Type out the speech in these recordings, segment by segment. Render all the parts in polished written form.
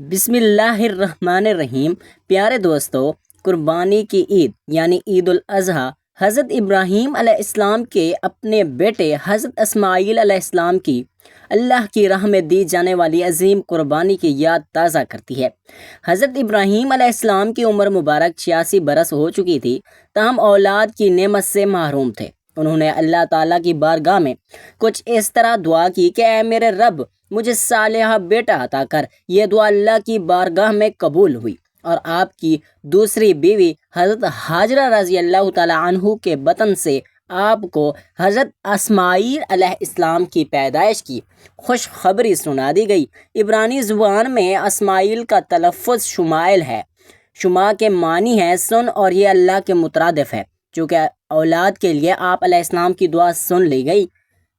بسم اللہ الرحمن الرحیم۔ پیارے دوستو، قربانی کی عید یعنی عید الاضحیٰ حضرت ابراہیم علیہ السلام کے اپنے بیٹے حضرت اسماعیل علیہ السلام کی اللہ کی راہ میں دی جانے والی عظیم قربانی کی یاد تازہ کرتی ہے۔ حضرت ابراہیم علیہ السلام کی عمر مبارک 86 برس ہو چکی تھی، تاہم اولاد کی نعمت سے محروم تھے۔ انہوں نے اللہ تعالیٰ کی بارگاہ میں کچھ اس طرح دعا کی کہ اے میرے رب، مجھے صالحہ بیٹا عطا کر۔ یہ دعا اللہ کی بارگاہ میں قبول ہوئی اور آپ کی دوسری بیوی حضرت ہاجرہ رضی اللہ تعالیٰ عنہ کے بطن سے آپ کو حضرت اسماعیل علیہ السلام کی پیدائش کی خوشخبری سنا دی گئی۔ عبرانی زبان میں اسماعیل کا تلفظ شمائل ہے۔ شما کے معنی ہے سن، اور یہ اللہ کے مترادف ہے۔ چونکہ اولاد کے لیے آپ علیہ السلام کی دعا سن لی گئی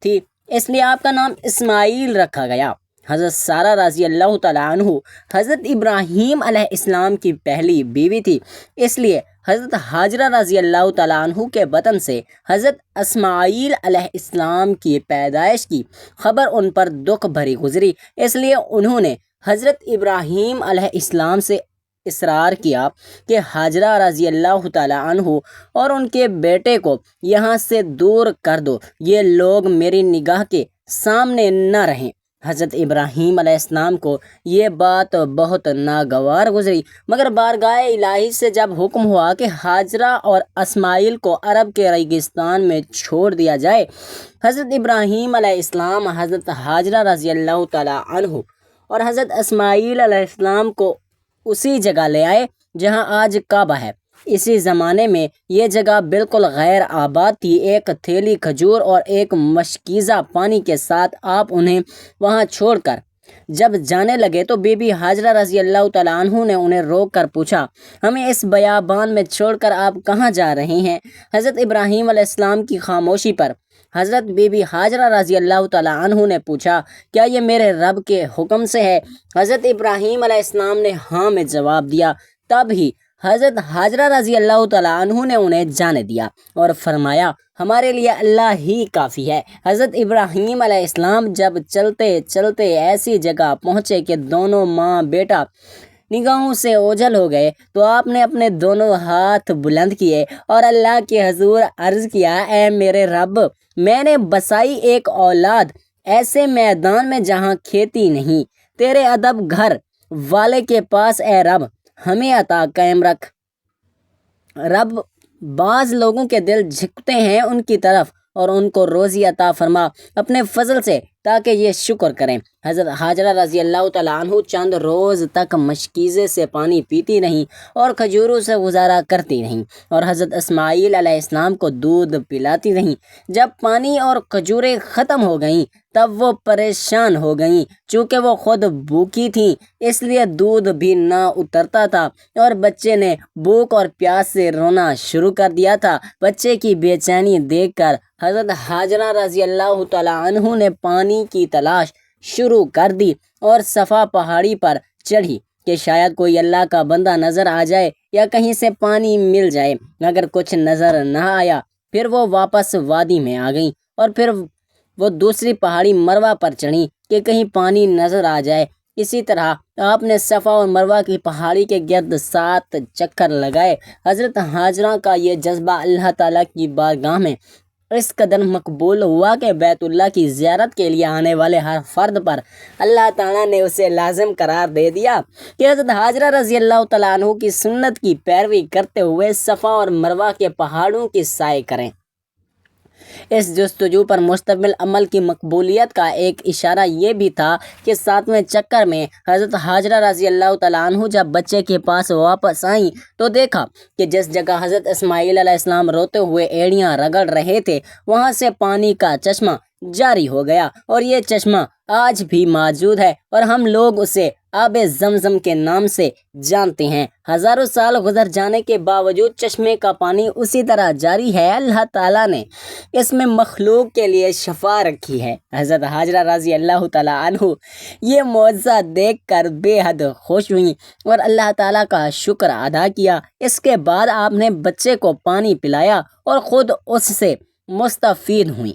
تھی، اس لیے آپ کا نام اسماعیل رکھا گیا۔ حضرت سارہ رضی اللہ تعالیٰ عنہ حضرت ابراہیم علیہ السلام کی پہلی بیوی تھی، اس لیے حضرت ہاجرہ رضی اللہ تعالیٰ عنہ کے بطن سے حضرت اسماعیل علیہ السلام کی پیدائش کی خبر ان پر دکھ بھری گزری۔ اس لیے انہوں نے حضرت ابراہیم علیہ السلام سے اصرار کیا کہ ہاجرہ رضی اللہ تعالیٰ عنہ اور ان کے بیٹے کو یہاں سے دور کر دو، یہ لوگ میری نگاہ کے سامنے نہ رہیں۔ حضرت ابراہیم علیہ السلام کو یہ بات بہت ناگوار گزری، مگر بارگاہ الہی سے جب حکم ہوا کہ ہاجرہ اور اسماعیل کو عرب کے ریگستان میں چھوڑ دیا جائے، حضرت ابراہیم علیہ السلام حضرت ہاجرہ رضی اللہ تعالیٰ عنہ اور حضرت اسماعیل علیہ السلام کو اسی جگہ لے آئے جہاں آج کعبہ ہے۔ اسی زمانے میں یہ جگہ بالکل غیر آباد تھی۔ ایک تھیلی کھجور اور ایک مشکیزہ پانی کے ساتھ آپ انہیں وہاں چھوڑ کر جب جانے لگے تو بی بی ہاجرہ رضی اللہ تعالیٰ عنہ نے انہیں روک کر پوچھا، ہمیں اس بیابان میں چھوڑ کر آپ کہاں جا رہے ہیں؟ حضرت ابراہیم علیہ السلام کی خاموشی پر حضرت بی بی ہاجرہ رضی اللہ تعالیٰ عنہ نے پوچھا، کیا یہ میرے رب کے حکم سے ہے؟ حضرت ابراہیم علیہ السلام نے ہاں میں جواب دیا۔ تب ہی حضرت ہاجرہ رضی اللہ تعالیٰ عنہ نے انہیں جانے دیا اور فرمایا، ہمارے لیے اللہ ہی کافی ہے۔ حضرت ابراہیم علیہ السلام جب چلتے چلتے ایسی جگہ پہنچے کہ دونوں ماں بیٹا نگاہوں سے اوجھل ہو گئے تو آپ نے اپنے دونوں ہاتھ بلند کیے اور اللہ کے حضور عرض کیا، اے میرے رب، میں نے بسائی ایک اولاد ایسے میدان میں جہاں کھیتی نہیں، تیرے ادب گھر والے کے پاس، اے رب ہمیں عطا قائم رکھ۔ رب، بعض لوگوں کے دل جھکتے ہیں ان کی طرف، اور ان کو روزی عطا فرما اپنے فضل سے تاکہ یہ شکر کریں۔ حضرت ہاجرہ رضی اللہ تعالیٰ عنہ چند روز تک مشکیزے سے پانی پیتی رہیں اور کھجوروں سے گزارا کرتی رہیں، اور حضرت اسماعیل علیہ السلام کو دودھ پلاتی رہیں۔ جب پانی اور کھجوریں ختم ہو گئیں تب وہ پریشان ہو گئیں، چونکہ وہ خود بھوکی تھیں، اس لیے دودھ بھی نہ اترتا تھا، اور بچے نے بھوک اور پیاس سے رونا شروع کر دیا تھا۔ بچے کی بے چینی دیکھ کر حضرت ہاجرہ رضی اللہ تعالیٰ عنہ نے پانی کی تلاش شروع کر دی اور صفا پہاڑی پر چڑھی کہ شاید کوئی اللہ کا بندہ نظر آ جائے یا کہیں سے پانی مل جائے۔ اگر کچھ نظر نہ آیا پھر وہ واپس وادی میں آ گئیں، اور پھر وہ دوسری پہاڑی مروہ پر چڑھیں کہ کہیں پانی نظر آ جائے۔ اسی طرح آپ نے صفا اور مروہ کی پہاڑی کے گرد 7 چکر لگائے۔ حضرت ہاجرہ کا یہ جذبہ اللہ تعالیٰ کی بارگاہ میں اس قدر مقبول ہوا کہ بیت اللہ کی زیارت کے لیے آنے والے ہر فرد پر اللہ تعالیٰ نے اسے لازم قرار دے دیا کہ حضرت ہاجرہ رضی اللہ تعالیٰ عنہ کی سنت کی پیروی کرتے ہوئے صفا اور مروہ کے پہاڑوں کی سعی کریں۔ اس جستجو پر مشتمل عمل کی مقبولیت کا ایک اشارہ یہ بھی تھا کہ 7ویں چکر میں حضرت ہاجرہ رضی اللہ تعالیٰ عنہ جب بچے کے پاس واپس آئیں تو دیکھا کہ جس جگہ حضرت اسماعیل علیہ السلام روتے ہوئے ایڑیاں رگڑ رہے تھے وہاں سے پانی کا چشمہ جاری ہو گیا، اور یہ چشمہ آج بھی موجود ہے اور ہم لوگ اسے آب زمزم کے نام سے جانتے ہیں۔ ہزاروں سال گزر جانے کے باوجود چشمے کا پانی اسی طرح جاری ہے۔ اللہ تعالیٰ نے اس میں مخلوق کے لیے شفا رکھی ہے۔ حضرت ہاجرہ رضی اللہ تعالیٰ عنہ یہ معجزہ دیکھ کر بے حد خوش ہوئیں اور اللہ تعالیٰ کا شکر ادا کیا۔ اس کے بعد آپ نے بچے کو پانی پلایا اور خود اس سے مستفید ہوئیں۔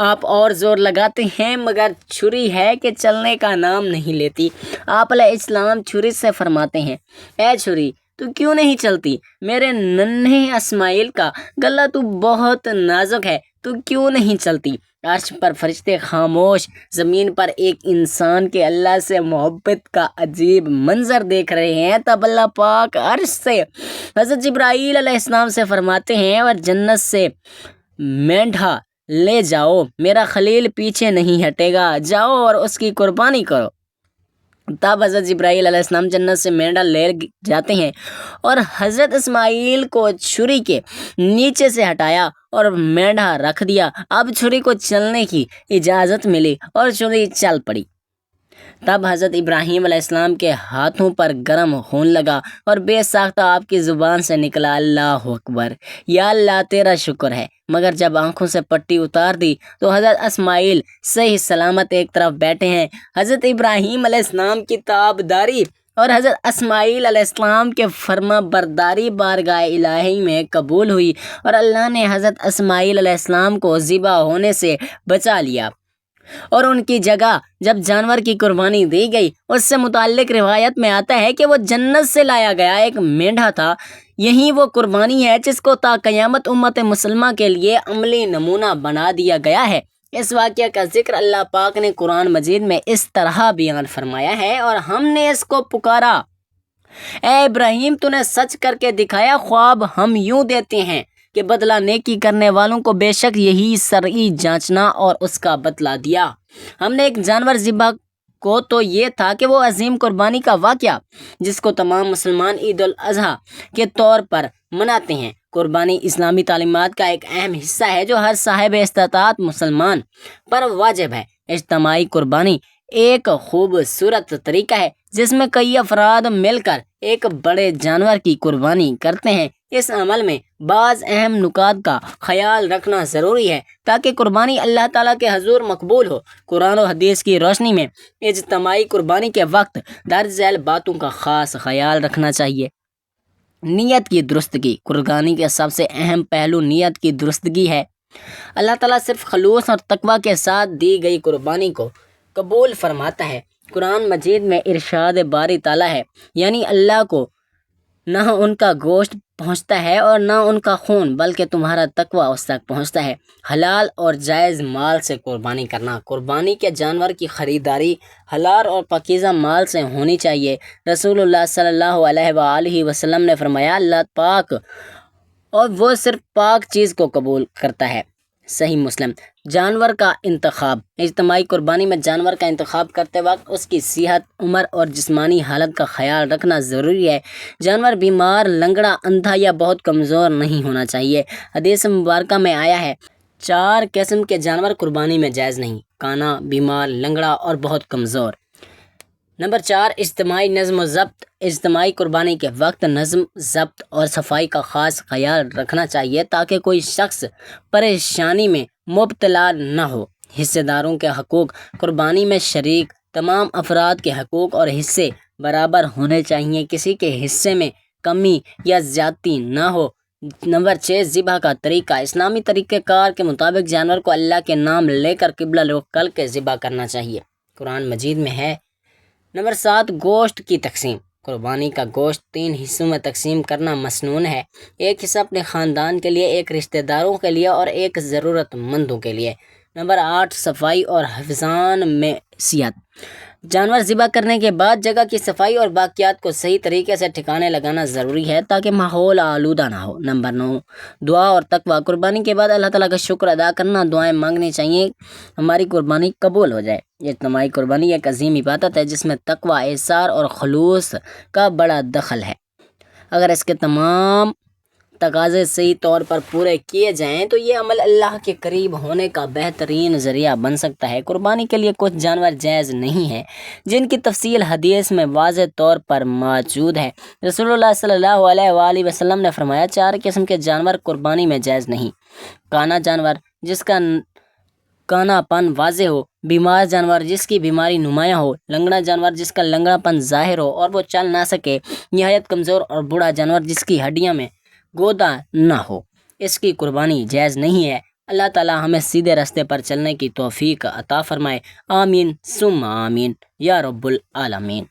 آپ اور زور لگاتے ہیں مگر چھری ہے کہ چلنے کا نام نہیں لیتی۔ آپ علیہ السلام چھری سے فرماتے ہیں، اے چھری تو کیوں نہیں چلتی؟ میرے ننھے اسماعیل کا گلا تو بہت نازک ہے، تو کیوں نہیں چلتی؟ عرش پر فرشتے خاموش، زمین پر ایک انسان کے اللہ سے محبت کا عجیب منظر دیکھ رہے ہیں۔ تب اللہ پاک عرش سے حضرت جبرائیل علیہ السلام سے فرماتے ہیں، اور جنت سے مینڈھا لے جاؤ، میرا خلیل پیچھے نہیں ہٹے گا، جاؤ اور اس کی قربانی کرو۔ تب حضرت جبرائیل علیہ السلام جنت سے مینڈھا لے جاتے ہیں اور حضرت اسماعیل کو چھری کے نیچے سے ہٹایا اور مینڈھا رکھ دیا۔ اب چھری کو چلنے کی اجازت ملی اور چھری چل پڑی۔ تب حضرت ابراہیم علیہ السلام کے ہاتھوں پر گرم خون لگا اور بے ساختہ آپ کی زبان سے نکلا، اللہ اکبر، یا اللہ تیرا شکر ہے۔ مگر جب آنکھوں سے پٹی اتار دی تو حضرت اسماعیل صحیح سلامت ایک طرف بیٹھے ہیں۔ حضرت ابراہیم علیہ السلام کی تابداری اور حضرت اسماعیل علیہ السلام کے فرما برداری بارگاہ الہی میں قبول ہوئی اور اللہ نے حضرت اسماعیل علیہ السلام کو ذبح ہونے سے بچا لیا، اور ان کی جگہ جب جانور کی قربانی دی گئی، اس سے متعلق روایت میں آتا ہے کہ وہ جنت سے لایا گیا ایک مینڈھا تھا۔ یہی وہ قربانی ہے جس کو تا قیامت امت مسلمہ کے لیے عملی نمونہ بنا دیا گیا ہے۔ اس واقعہ کا ذکر اللہ پاک نے قرآن مجید میں اس طرح بیان فرمایا ہے، اور ہم نے اس کو پکارا، اے ابراہیم تو نے سچ کر کے دکھایا، خواب ہم یوں دیتے ہیں کہ بدلہ نیکی کرنے والوں کو بے شک یہی شرعی جانچنا، اور اس کا بدلہ دیا۔ ہم نے ایک جانور ذبح کو تو یہ تھا کہ وہ عظیم قربانی کا واقعہ جس کو تمام مسلمان عید الاضحیٰ کے طور پر مناتے ہیں۔ قربانی اسلامی تعلیمات کا ایک اہم حصہ ہے جو ہر صاحب استطاعت مسلمان پر واجب ہے۔ اجتماعی قربانی ایک خوبصورت طریقہ ہے جس میں کئی افراد مل کر ایک بڑے جانور کی قربانی کرتے ہیں۔ اس عمل میں بعض اہم نکات کا خیال رکھنا ضروری ہے تاکہ قربانی اللہ تعالیٰ کے حضور مقبول ہو۔ قرآن و حدیث کی روشنی میں اجتماعی قربانی کے وقت درج ذیل باتوں کا خاص خیال رکھنا چاہیے۔ نیت کی درستگی قربانی کا سب سے اہم پہلو نیت کی درستگی ہے۔ اللہ تعالیٰ صرف خلوص اور تقویٰ کے ساتھ دی گئی قربانی کو قبول فرماتا ہے۔ قرآن مجید میں ارشاد باری تعالیٰ ہے، یعنی اللہ کو نہ ان کا گوشت پہنچتا ہے اور نہ ان کا خون، بلکہ تمہارا تقویٰ اس تک پہنچتا ہے۔ حلال اور جائز مال سے قربانی کرنا قربانی کے جانور کی خریداری حلال اور پاکیزہ مال سے ہونی چاہیے۔ رسول اللہ صلی اللہ علیہ وآلہ وسلم نے فرمایا، اللہ پاک اور وہ صرف پاک چیز کو قبول کرتا ہے۔ صحیح مسلم۔ جانور کا انتخاب اجتماعی قربانی میں جانور کا انتخاب کرتے وقت اس کی صحت، عمر اور جسمانی حالت کا خیال رکھنا ضروری ہے۔ جانور بیمار، لنگڑا، اندھا یا بہت کمزور نہیں ہونا چاہیے۔ حدیث مبارکہ میں آیا ہے، 4 قسم کے جانور قربانی میں جائز نہیں: کانا، بیمار، لنگڑا اور بہت کمزور۔ نمبر 4، اجتماعی نظم و ضبط اجتماعی قربانی کے وقت نظم، ضبط اور صفائی کا خاص خیال رکھنا چاہیے تاکہ کوئی شخص پریشانی میں مبتلا نہ ہو۔ حصے داروں کے حقوق قربانی میں شریک تمام افراد کے حقوق اور حصے برابر ہونے چاہیے، کسی کے حصے میں کمی یا زیادتی نہ ہو۔ نمبر 6، ذبح کا طریقہ اسلامی طریقہ کار کے مطابق جانور کو اللہ کے نام لے کر قبلہ رخ کر کے ذبح کرنا چاہیے، قرآن مجید میں ہے۔ نمبر 7، گوشت کی تقسیم قربانی کا گوشت 3 حصوں میں تقسیم کرنا مسنون ہے۔ ایک حصہ اپنے خاندان کے لیے، ایک رشتہ داروں کے لیے اور ایک ضرورت مندوں کے لیے۔ نمبر 8، صفائی اور حفظان میں صحت جانور ذبح کرنے کے بعد جگہ کی صفائی اور باقیات کو صحیح طریقے سے ٹھکانے لگانا ضروری ہے تاکہ ماحول آلودہ نہ ہو۔ نمبر 9، دعا اور تقویٰ قربانی کے بعد اللہ تعالیٰ کا شکر ادا کرنا، دعائیں مانگنی چاہیے ہماری قربانی قبول ہو جائے۔ اجتماعی قربانی ایک عظیم عبادت ہے جس میں تقویٰ، احسار اور خلوص کا بڑا دخل ہے۔ اگر اس کے تمام تقاضے صحیح طور پر پورے کیے جائیں تو یہ عمل اللہ کے قریب ہونے کا بہترین ذریعہ بن سکتا ہے۔ قربانی کے لیے کچھ جانور جائز نہیں ہیں جن کی تفصیل حدیث میں واضح طور پر موجود ہے۔ رسول اللہ صلی اللہ علیہ وآلہ وسلم نے فرمایا، 4 قسم کے جانور قربانی میں جائز نہیں: کانا جانور جس کا کانا پن واضح ہو، بیمار جانور جس کی بیماری نمایاں ہو، لنگڑا جانور جس کا لنگڑا پن ظاہر ہو اور وہ چل نہ سکے، نہایت کمزور اور بوڑھا جانور جس کی ہڈیاں میں گودا نہ ہو، اس کی قربانی جائز نہیں ہے۔ اللہ تعالی ہمیں سیدھے راستے پر چلنے کی توفیق عطا فرمائے۔ آمین ثم آمین یا رب العالمین۔